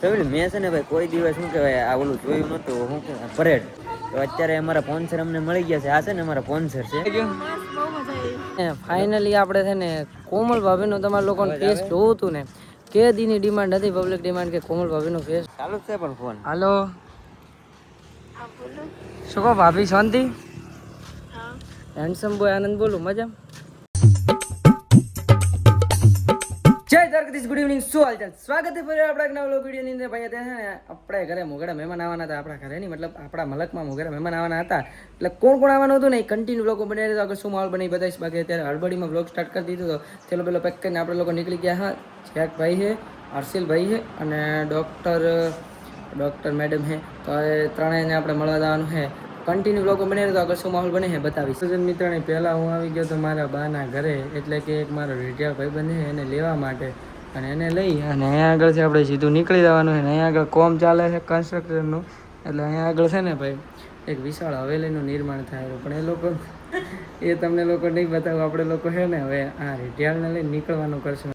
મેં છે ને ભાઈ કોઈ દિવસ શું કહેવાય આ ઓલું જોયું નતું શું કહેવાય પરેડ. તો અત્યારે અમારા સ્પોન્સર અમને મળી ગયા છે. આ છે ને અમારા સ્પોન્સર છે. ફાઇનલી આપણે છે ને કોમલ ભાભીનું તમારા લોકોને ફેસ જોવું હતું ને કે દીની ડિમાન્ડ હતી, પબ્લિક ડિમાન્ડ કે કોમલ ભાભીનો ફેસ ચાલુ છે પણ ફોન. હાલો શું કહો ભાભી શાંતિ? હેન્ડસમ બોય આનંદ બોલું મજા. જય દ્વારકાધીશ, ગુડ ઇવનિંગ, શું હાલચાલ? સ્વાગત છે ફરી આપણા નવા વ્લોગ વિડીયોની અંદર. ભાઈ અત્યારે છે ને આપણે ઘરે મોગેરા મહેમાન આવવાના હતા. આપણા ઘરે નહીં, મતલબ આપણા મલકમાં મોગેરા મહેમાન આવવાના હતા. એટલે કોણ કોણ આવવાનું હતું ને એ કન્ટિન્યુ લોકો બની રહ્યા આગળ શું માહોલ બની બતાવીશ. બાકી અત્યારે હળબડીમાં વ્લોગ સ્ટાર્ટ કરી દીધો હતો. ચલો પેલો પેક કરીને આપણે લોકો નીકળી ગયા. હા, જેકભાઈ છે, હર્ષિલભાઈ છે અને ડૉક્ટર મેડમ છે. તો હવે ત્રણેયને આપણે મળવા જવાનું છે. કન્ટિન્યુ લોકો બને તો આગળ શું માહોલ બને છે બતાવીશ. સજન મિત્રને પહેલાં હું આવી ગયો તો મારા બાના ઘરે, એટલે કે એક મારો રીટિયા ભાઈ બને એને લેવા માટે. અને એને લઈ અને અહીંયા આગળ છે આપણે સીધું નીકળી જવાનું છે. ને અહીંયા આગળ કોમ ચાલે છે કન્સ્ટ્રક્શનનું. એટલે અહીંયા આગળ છે ને ભાઈ એક વિશાળ હવેલીનું નિર્માણ થાય, પણ એ લોકો એ તમને લોકો નહીં બતાવું. આપણે લોકો છે ને હવે આ રીટિયાળને લઈને નીકળવાનું કરશું.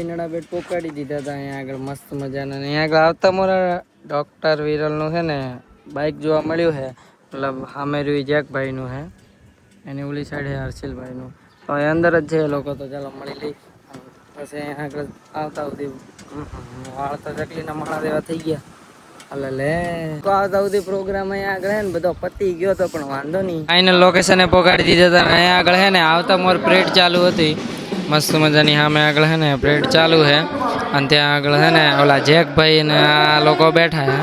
નડા બેટ પોકાડી દીધા હતા અહીંયા આગળ મસ્ત મજાના. અહીંયા આગળ આવતા મોરા ડૉક્ટર વિરલનું છે ને બાઇક જોવા મળ્યું છે, મતલબ હામેરવી જેકભાઈનું છે, એની ઓલી સાઈડ છે હર્ષિલભાઈનું. તો એ અંદર જ છે એ લોકો. તો ચાલો મળી લઈ. પછી અહીંયા આગળ આવતા સુધી વાળ તો ચકલીના માળા દેવા થઈ ગયા. એટલે લે તો આવતા સુધી પ્રોગ્રામ અહીંયા આગળ છે ને બધો પતી ગયો હતો, પણ વાંધો નહીં. ફાઇનલ લોકેશને પોકાડી દીધા હતા. અહીંયા આગળ છે ને આવતા મોર પ્રેડ ચાલુ હતી મસ્ત મજાની. સામે આગળ છે ને પ્રેડ ચાલુ છે અને ત્યાં આગળ છે ને ઓલા જેકભાઈ ને આ લોકો બેઠા છે.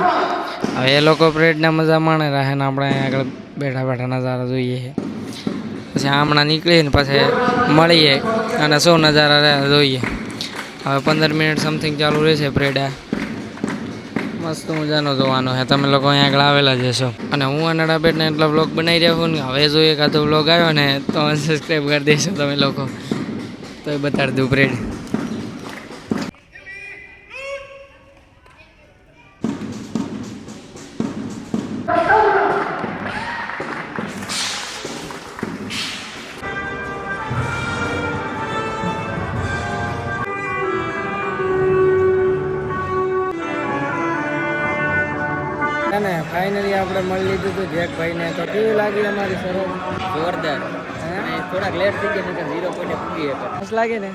હવે એ લોકો પ્રેડના મજા માણે રહે ને આપણે અહીંયા આગળ બેઠા બેઠા નજારા જોઈએ છે. પછી હમણાં નીકળીને પછી મળીએ અને શું નજારા જોઈએ. હવે 15 મિનિટ સમથિંગ ચાલુ રહેશે પ્રેડ. મસ્ત મજાનો જોવાનો છે. તમે લોકો અહીંયા આગળ આવેલા જ હશો. અને હું અનાડા બેટને એટલા વ્લોગ બનાવી રહ્યો છું ને હવે જો એકાદો વ્લોગ આવ્યો ને તો સબસ્ક્રાઈબ કરી દેશો તમે લોકો. તો એ બતાડી દઉં પ્રેડ. ને ફાઇનલી આપણે મળી લીધું હતું જેકભાઈને. તો કેવી લાગી અમારી સરસ? જોરદાર. થોડાક લેટ થઈ ગયા ને 0 પોઈન્ટ પૂરી હતા. મસ્ત લાગે ને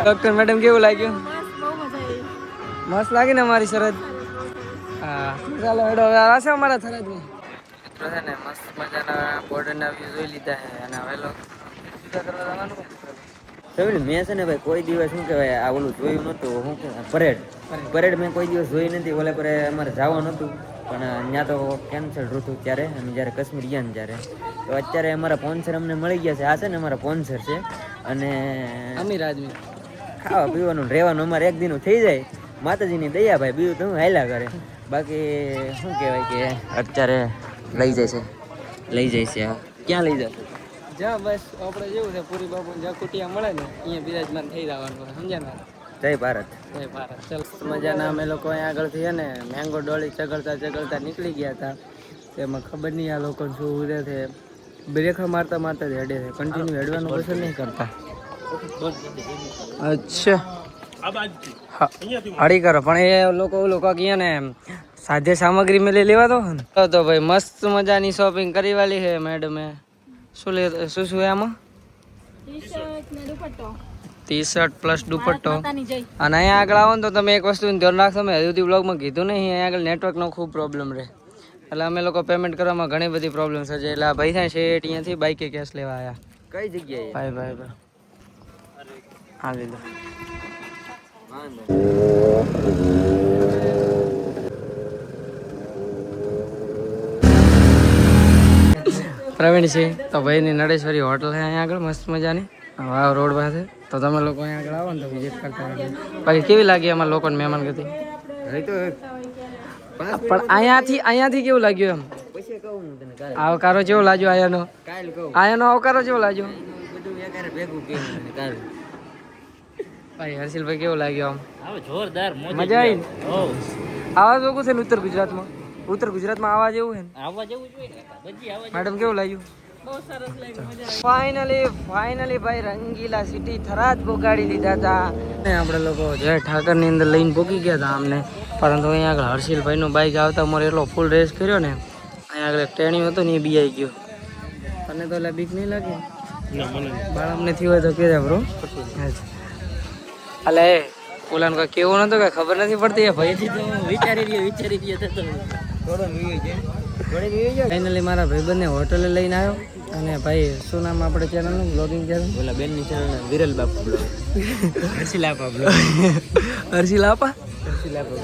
ડૉક્ટર મેડમ? કેવું લાગ્યું? મસ્ત લાગી ને અમારી શરદ? હા ચાલો હેડો હવે આવશે અમારા થરાદમાં. મિત્રો છે ને મસ્ત મજાના બોર્ડરના વ્યૂ જોઈ લીધા છે અને હવે લોકો મેં છે ને ભાઈ કોઈ દિવસ શું કહેવાય આ ઓલું જોયું નતું શું કહેવાય પરેડ મેં કોઈ દિવસ જોઈ નથી. ઓલે પર અમારે જવાનું હતું પણ ત્યાં તો કેન્સલ હતું ત્યારે અમે જ્યારે કાશ્મીર ગયા ને ત્યારે. તો અત્યારે અમારા સ્પોન્સર અમને મળી ગયા છે. આ છે ને અમારા સ્પોન્સર છે અને અમીર આદમી. ખાવા પીવાનું રહેવાનું અમારે એક દિનનું થઈ જાય. માતાજીની દયા ભાઈ, બીજું તો હું હાલ્યા કરે. બાકી શું કહેવાય કે અત્યારે લઈ જાય છે. ક્યાં લઈ જશે? જ્યાં બસ આપણે જેવું છે પૂરી બાપુ જ્યાં કુટિયા મળે ને અહીંયા બિરાજમાન થઈ જવાનું. સમજ્યા ને? જય ભારત. જય ભારત. ચલો મજાના અમે લોકો અહીંયા આગળથી છે ને મેંગો ડોળી ચગડતા નીકળી ગયા હતા. તેમાં ખબર નહીં આ લોકો શું ઉડે છે, બ્રેખા મારતા જ હેડે છે. કન્ટિન્યુ હેડવાનું પસંદ નહીં કરતા. અચ્છા હળી કરો પણ એ લોકો કહે ને સાધ્ય સામગ્રી મેં લઈ લેવા તો ભાઈ મસ્ત મજાની શોપિંગ કરી વાલી છે મેડમે. શું શું આમાં? ટી-શર્ટ પ્લસ દુપટ્ટો. અને અહીંયા આગળ આવો ને તો તમે એક વસ્તુનું ધ્યાન રાખશો, મેં હજુ સુધી બ્લોગમાં કીધું નહીં, અહીંયા આગળ નેટવર્કનો ખૂબ પ્રોબ્લેમ રહે. એટલે અમે લોકો પેમેન્ટ કરવામાં ઘણી બધી પ્રોબ્લેમ છે. એટલે આ ભાઈ થાય છે અહીંયાથી બાઈકે કેશ લેવા આવ્યા. કઈ જગ્યાએ? ભાઈ હા લીધો. પ્રવીણસિંહ તો ભાઈની નડેશ્વરી હોટલ છે અહીંયા આગળ મસ્ત મજાની વાવ રોડ પાસે. તો તમે લોકો અહીંયા આગળ આવો ને તો વિઝિટ કરતા હોય. બાકી કેવી લાગી અમારા લોકોને મહેમાન ગતિ? પણ અહીંયાથી કેવું લાગ્યું એમ? આવકારો કેવો લાગ્યો આયાનો આવકારો કેવો લાગ્યો? ભાઈ હર્ષિલભાઈ કેવું લાગ્યો આમ? જોરદાર મજા આવી. આવા જોગું છે ને ઉત્તર ગુજરાતમાં? ઉત્તર ગુજરાતમાં આવા જેવું છે ને? આવવા જેવું જોઈએ ને ભજી આવવા મેડમ કેવું લાગ્યું? બહુ સરસ લાગ્યું, મજા આવી. ફાઇનલી ભાઈ રંગીલા સિટી થરાદ પોગાડી લીધા હતા ને આપણે લોકો જય ઠાકરની અંદર લઈને પોગી ગયા હતા અમને. પરંતુ અહીંયા આગળ હર્ષિલભાઈનું બાઇક આવતા મારે એટલો ફૂલ રેસ કર્યો ને, અહીંયા આગળ એક ટેણિયું હતું ને એ બી આવી ગયો. તને તો એટલે બીક નહીં લાગે? બાળામને થયું હોય તો કે બ્રો. અલે ઓલાને કોઈ કેવું નતું કે ખબર નથી પડતી એ ભાઈ તો વિચારી રહ્યો તો થોડો મીયો છે ફાઇનલી મારા ભાઈબંધને હોટલે લઈને આવ્યો. અને ભાઈ શું નામ આપણે ચેનલનું બ્લોગિંગ ચેનલ? ઓલા બેનની ચેનલ વિરલ બાપુ બ્લોગ હર્ષિલાપા બ્લોગ હર્ષિલાપા હર્ષિલાપા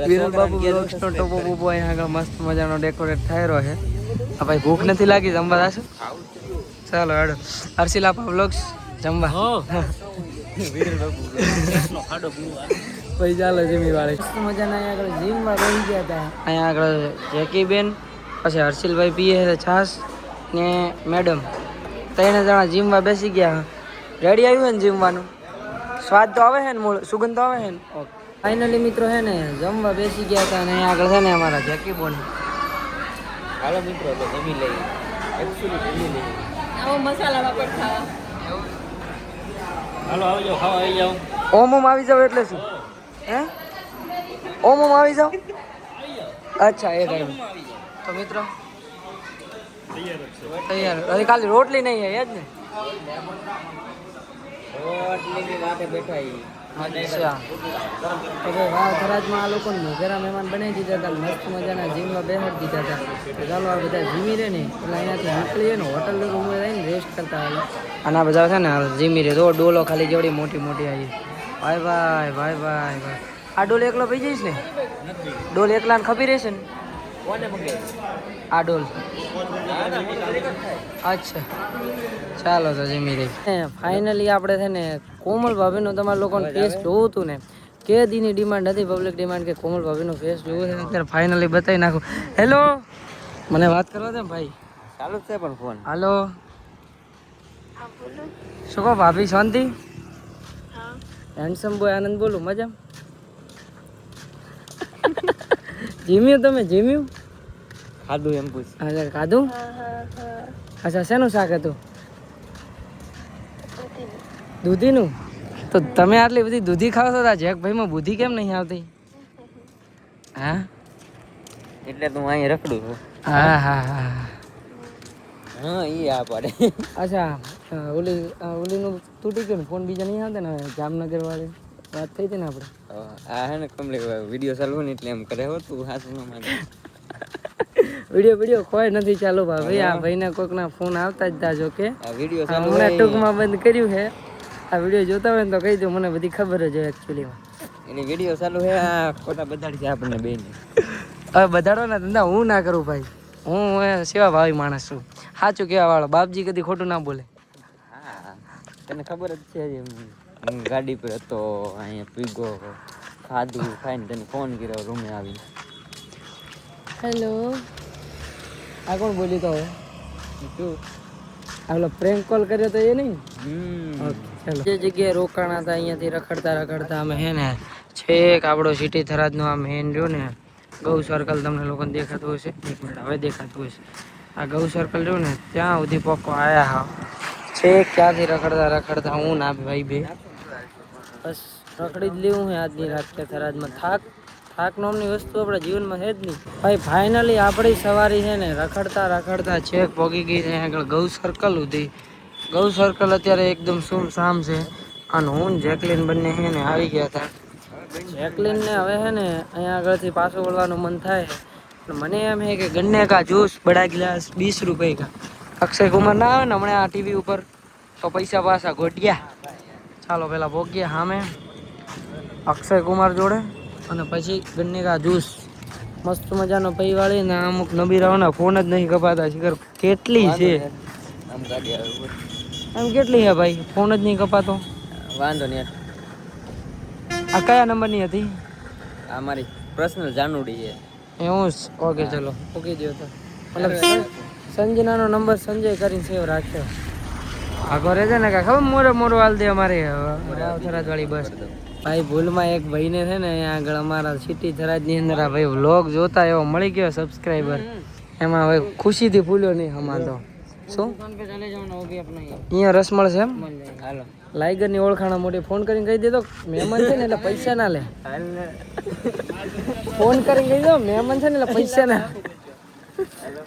વિરલ બાપુ બ્લોગ્સ નો ટોપો બોપો અહીંયા આગળ મસ્ત મજાનો ડેકોરેટ થયેલો છે. આ ભાઈ ભૂખ નથી લાગી, જમવા જાશું? ચાલો હેડો હર્ષિલાપા બ્લોગ્સ જમવા. વિરલ બાપુ બ્લોગ ખાડો પીવા પછી ચાલો જીમી વાળે મસ્ત મજાના અહીંયા આગળ જીમમાં રહી ગયા હતા. અહીંયા આગળ જેકીબેન, પછી હર્ષિલભાઈ પીએ છે છાશ ને મેડમ, ત્રણે જણા જીમમાં બેસી ગયા. રેડી આવ્યું છે ને જીમવાનું? સ્વાદ તો આવે છે ને, મૂળ સુગંધ તો આવે છે ને? ઓકે ફાઇનલી મિત્રો છે ને જમવા બેસી ગયા હતા અને અહીંયા આગળ છે ને અમારા જેકીબોન. હાલો મિત્રો તો જમી લઈએ, એકચ્યુઅલી જમી લઈએ. આવો મસાલા પાપડ ખાવા. હાલો આવજો, ખાવા આવી જાઓ. ઓમ આવી જાવ એટલે શું? હે ઓમ આવી જાવ? અચ્છા એ ટાઈમ તો મિત્રો તૈયાર. હવે ખાલી રોટલી નહીં હે જ ને? રોટલીની વાટે બેઠા ઈ. અચ્છા તો ભાઈ વાવ થરાદમાં આ લોકોને મોઘેરા મહેમાન બનાવી દીધા હતા, મસ્ત મજાના જીમમાં બેસાડી દીધા હતા. તો ચાલો આ બધા જીમી રહે ને એટલે અહીંયાથી નીકળીએ ને હોટલ રૂમમાં રહીને રેસ્ટ કરતા આવીએ. અને આ બધા છે ને જીમી રહે તો ડોલો ખાલી જેવડી મોટી મોટી આવી. ભાઈ ભાઈ ભાઈ ભાઈ ભાઈ આ ડોલ એકલો પી જઈશ ને? ડોલ એકલા ને ખપી રહેશે ને? કોને મગે? આ ડોલ અચ્છા ચાલો તો જમી રહી. ફાઇનલી આપણે છે ને કોમલ ભાભીનું તમારા લોકોને ફેસ જોવું હતું ને, કે દીની ડિમાન્ડ હતી, પબ્લિક ડિમાન્ડ કે કોમલ ભાભીનું ફેસ જોવું છે, અત્યારે ફાઇનલી બતાવી નાખું. હેલો, મને વાત કરવા દે ને ભાઈ. ચાલુ જ છે પણ ફોન. હાલો શું કહો ભાભી? શાંતિ? હેન્ડસમ બોય આનંદ બોલું, મજા? જીમ્યું તમે? જીમ્યું? ખાધું એમ પૂછ. અચ્છા ખાધું? અચ્છા શેનું શાક હતું? દૂધીનું? તો તમે આટલી બધી દૂધી ખાવ છો તો આ જેકભાઈમાં બુદ્ધિ કેમ નહીં આવતી? હા એટલે તું અહીં રખડું છું. હા હા હા હા ઈ આ પાડે. અચ્છા ઓલીનું તૂટી ગયું ને ફોન? બીજા નહીં આવતા ને જામનગર વાળી વાત થઈ હતી ને આપણે? આ હે ને કમલે વિડીયો ચાલુ ને એટલે એમ કરે હો તું હાસુ ન માને. વિડીયો કોઈ નથી ચાલુ ભાઈ. આ ભાઈને કોઈકના ફોન આવતા જ હતા. જો કે આ વિડીયો ચાલુ હમણાં ટૂંકમાં બંધ કર્યું છે. આ વિડીયો જોતા હોય ને તો કહી દો, મને બધી ખબર જ હોય એકચ્યુઅલીમાં. એની વિડીયો ચાલુ હે. આ ખોટા બધાડી છે આપણને બેને. હવે બધાડો ના ધંધા હું ના કરું ભાઈ. હું સેવા ભાવી માણસ છું, સાચું કહેવા વાળો. બાપજી કદી ખોટું ના બોલે. હા તને ખબર જ છે એમ. હું ગાડી પર હતો, અહીંયા પીગો, ખાધું, ખાઈને તને ફોન કર્યો રૂમે આવીને. હેલો, આ કોણ બોલ્યું તો? શું? આ પ્રેન્ક કોલ કર્યો તો એ નહીં? હમ ચાલો જે જગ્યાએ રોકાણા હતા અહીંયાથી રખડતા રખડતા અમે હે ને છેક આપણો સિટી થરાદનો આ મેન રહ્યો ને ગૌ સર્કલ, તમને લોકોને દેખાતું હશે. એક મિનિટ હવે દેખાતું હશે. આ ગૌ સર્કલ રહ્યું ને ત્યાં સુધી પોકો આયા હા. છેક ક્યાંથી રખડતા રખડતા હું ના ભાઈ બે બસ રખડી જ લેવું હે આજની રાત કે થરાદમાં. થાક નામની વસ્તુ આપણા જીવનમાં છે જ નહીં ભાઈ. ફાઇનલી આપણી સવારી છે ને રખડતા રખડતા છેક પોગી ગઈ છે આગળ ગૌ સર્કલ સુધી. ગૌ સર્કલ અત્યારે એકદમ સુમસામ છે અને હું જેકલીન બંને છે ને આવી ગયા હતા. જેકલીનને હવે છે ને અહીંયા આગળથી પાછું વળવાનું મન થાય છે. મને એમ છે કે ગન્ને કા જૂસ બડા ગ્લાસ 20 રૂપિયા કા. અક્ષય કુમાર ના આવે ને હમણાં આ ટીવી ઉપર તો પૈસા પાછા ગોટ્યા. ચાલો પેલા ભોગ્યા સામે અક્ષય કુમાર જોડે અને પછી ગન્ને કા જ્યુસ મસ્ત મજાનો પૈ વાળી ને અમુક નબીરાઓના ફોન જ નહીં કપાતા. શિખર કેટલી છે આમ ગાડી આવે. એમ કેટલી છે ભાઈ? ફોન જ નહીં કપાતો. વાંધો નહીં. આ કયા નંબરની હતી? આ મારી પર્સનલ જાનુડી છે. એવું જ? ઓકે ચલો મૂકી દો તો. મતલબ સંજનાનો નંબર સંજય કરીને સેવ રાખ્યો. આગો રહે છે ને કાંઈ ખબર મોડો હાલ દે અમારે થરાદ વાળી બસ. ભાઈ ભૂલમાં એક ભાઈને છે ને અહીંયા આગળ અમારા સિટી થરાદની અંદર આ ભાઈ વ્લોગ જોતા એવો મળી ગયો સબસ્ક્રાઈબર એમાં હવે ખુશીથી ભૂલ્યો નહીં હમણાં તો શું અહીંયા રસ મળશે એમ હાલો લાઈગરની ઓળખાણ મોટી ફોન કરીને કહી દેતો મહેમાન છે ને એટલે પૈસા ના લે ફોન કરીને કહી દો મહેમાન છે ને એટલે પૈસા ના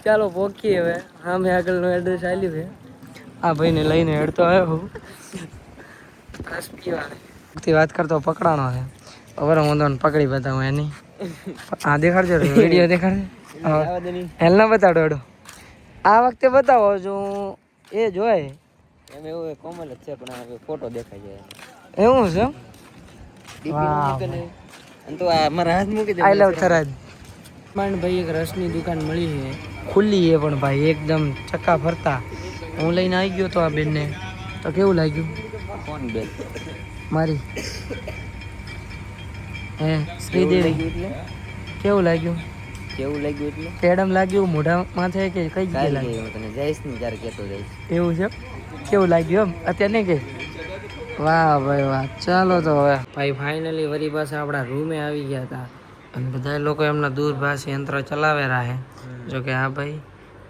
ચાલો પોકીએ હવે હા મેં આગળનું એડ્રેસ આપ્યું છે આ ભાઈને લઈને હેડતો આવ્યો રસ પીવા વાત કરતો પકડાનો છે હવે હું તો પકડી બતાવું એની આ દેખાડજો વિડીયો દેખાડે હેલ ના બતાડો એડો આ વખતે બતાવો જો એ જોય એમ એવું કોમલ જ છે પણ આ ફોટો દેખાય જાય એવું છે અને તો આ મારા હાથ મૂકી દે આઈ લવ થરાદ માંડ ભાઈ એક રસની દુકાન મળી છે ખુલ્લી છે પણ ભાઈ એકદમ ચક્કા ફરતા હું લઈને આવી ગયો તો આ બેનને તો કેવું લાગ્યું કોણ બેન મારી હે શ્રીદેવી કેવું લાગ્યું કેવું લાગ્યું એટલે પેડમ લાગ્યું મોઢા માથે કે કઈ જગ્યાએ કાલ લાગ્યું હું તને જઈશ ને ત્યારે કહેતો જઈશ એવું છે કેવું લાગ્યું એમ અત્યારે નહીં કે વાહ ભાઈ વાહ ચાલો તો હવે ભાઈ ફાઇનલી વરી પાસે આપણા રૂમે આવી ગયા હતા અને બધા લોકો એમના દૂરભાષ યંત્ર ચલાવે રહે જો કે આ ભાઈ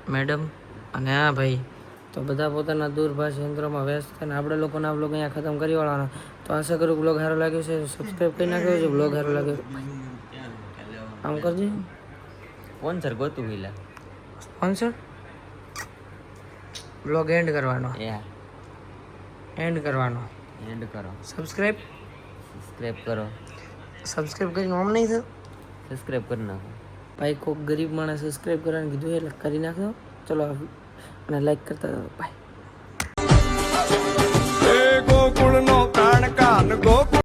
મેડમ અને આ ભાઈ તો બધા પોતાના દૂરભાષ યંત્રોમાં વ્યસ્ત થઈને આપણે લોકોના બ્લોગ અહીંયા ખતમ કરી વાળવાનો તો આશા કરું બ્લોગ સારો લાગ્યો છે સબસ્ક્રાઈબ કરી નાખ્યો છે બ્લોગ સારો લાગ્યો આમ કરજે સ્પોન્સર ગોતું વિલા સ્પોન્સર બ્લોગ એન્ડ કરવાનો યા એન્ડ કરવાનો એન્ડ કરો સબસ્ક્રાઈબ સબસ્ક્રાઇબ કરીને આમ નહીં થયું સબસ્ક્રાઇબ કરી નાખો ભાઈ કોઈક ગરીબ માણસ સબસ્ક્રાઈબ કરવાનું કીધું એટલે કરી નાખો ચલો અને લાઈક કરતા બાય ગોકુળ નો કાન કાન ગોકુળ